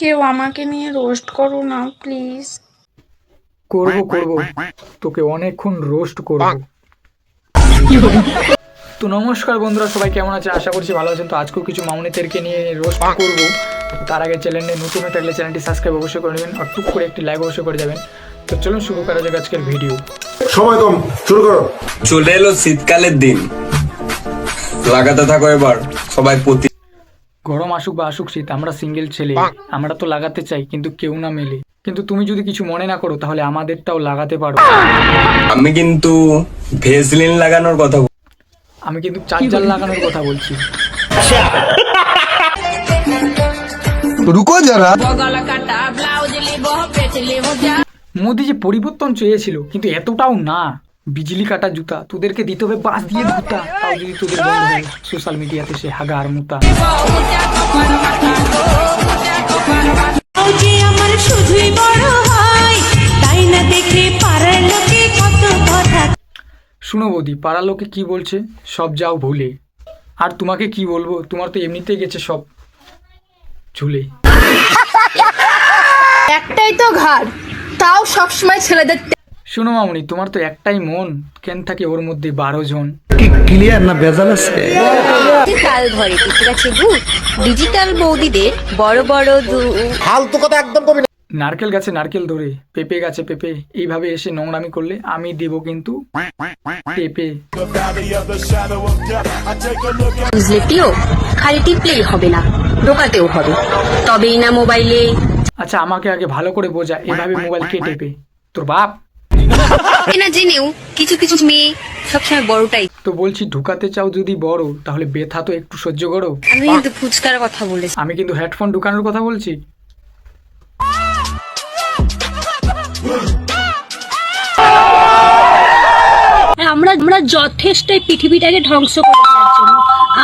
কেউ আমাকে নিয়ে রোস্ট করো না প্লিজ। করব করব, তোকে অনেকক্ষণ রোস্ট করব। তো নমস্কার বন্ধুরা, সবাই কেমন আছে? আশা করছি ভালো আছেন। তো আজকেও কিছু মামুনিদেরকে নিয়ে রোস্ট করব। তার আগে চ্যানেলে নতুন হয়ে থাকলে চ্যানেলটি সাবস্ক্রাইব অবশ্যই করে নেবেন আর টুক করে একটি লাইক অবশ্যই করে যাবেন। তো চলুন শুরু করা যাক আজকের ভিডিও। সময় কম, শুরু করো। চলে এলো শীতকালের দিন, লাগাতে থাকো এবার সবাই প্রতি। গরম আসুক বা আসুক শীত, আমরা সিঙ্গেল ছেলে, আমরা তো লাগাতে চাই কিন্তু কেউ না মেলে। কিন্তু তুমি যদি কিছু মনে না করো তাহলে আমাদেরটাও লাগাতে পারো। আমি কিন্তু ভেসলিন লাগানোর কথা আমি কিন্তু চার্জার লাগানোর কথা বলছি। রুকো যারা। মোদি যে পরিবর্তন চেয়েছিল কিন্তু এতটাও না। বিজলি কাটা জুতা, তোদেরকে দিতে হবে বাস দিয়ে ঘুতা, তাও যদি তোদের বন্ধ হয় সোশ্যাল মিডিয়াতে সে হাগা আর মুতা। শুনো বৌদি, পাড়ার লোকে কি বলছে সব যাও ভুলে। আর তোমাকে কি বলবো, তোমার তো এমনিতেই গেছে সব ঝুলে। একটাই তো ঘাড়, তাও সবসময় ছেলেদের শুনো মামুনি, তোমার তো একটাই মন, কেন থাকে ওর মধ্যে 12 জন। ক্লিয়ার না ভেজাল আছে? কাল ঘরে ঠিক আছে ডিজিটাল বৌদিদের বড় বড় ফালতু কথা একদম কবি না। নারকেল গাছে নারকেল ধরে, পেঁপে গাছে পেঁপে, এইভাবে এসে নোংরামি করলে আমি দেব কিন্তু পেঁপে। বুঝলে প্রিয়, খালি টিপলেই হবে না, ঢোকাতেও হবে, তবেই না মোবাইলে। আচ্ছা আমাকে আগে ভালো করে বোঝা, এভাবে মোবাইল কে টেপে? তোর বাপ? না জেনেও কিছু কিছু মেয়ে সবসময় বড়টাই। তো বলছি ঢুকাতে চাও যদি বড়, তাহলে ব্যথা তো একটু সহ্য করো। আমি কিন্তু ফুচকার কথা বলেছি। আমি কিন্তু হেডফোন ঢুকানোর কথা বলছি। আমরা আমরা যথেষ্ট এই পৃথিবীটাকে ধ্বংস করে দেওয়ার জন্য।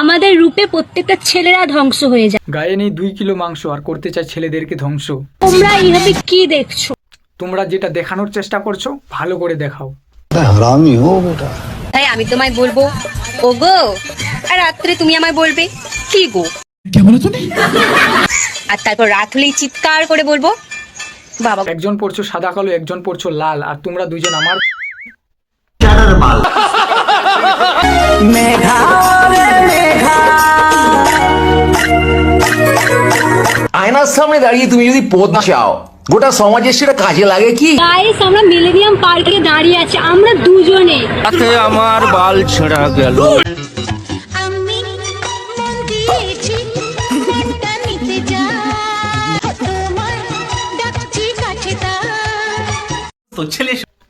আমাদের রূপে প্রত্যেকটা ছেলেরা ধ্বংস হয়ে যায়। গায়ে নেই 2 কিলো মাংস আর করতে চাই ছেলেদেরকে ধ্বংস। তোমরা এইভাবে কি দেখছো? তোমরা যেটা দেখানোর চেষ্টা করছো ভালো করে দেখাও। হারামি হো বেটা। তাই আমি তোমায় বলবো ও গো, আর রাত্রে তুমি আমায় বলবে কি গো। আর তারপর রাত হলেই চিৎকার করে বলবো বাবা। একজন পড়ছো সাদা কালো, একজন পড়ছো লাল, আর তোমরা দুইজন আমার আয়নার সামনে দাঁড়িয়ে তুমি যদি পদ চাও, গোটা সমাজের সেটা কাজে লাগে কি? গাইস, আমরা মিলেনিয়াম পার্কে দাঁড়িয়ে আছি, আমরা দুজনে। আমার বাল ছেঁড়া গেল।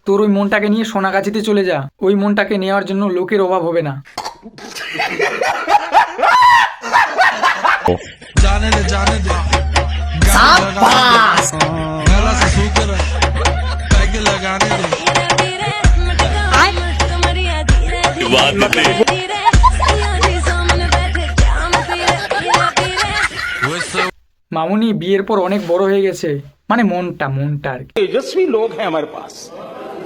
তোর ওই মনটাকে নিয়ে সোনাগাছিতে চলে যা, ওই মনটাকে নেওয়ার জন্য লোকের অভাব হবে না। মামুনি বিয়ের পর অনেক বড় হয়ে গেছে, মানে মনটা আর কি। तेजस्वी लोग हैं हमारे पास,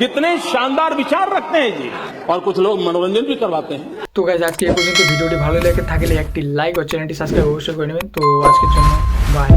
कितने शानदार विचार रखते हैं जी, और कुछ लोग मनोरंजन भी करवाते हैं। তো গাইজ আজকে এই পর্যন্ত। ভিডিওটি ভালো লেগে থাকলে একটি লাইক ও চ্যানেলটি সাবস্ক্রাইব অবশ্যই করে নেবেন। তো আজকের জন্য বাই।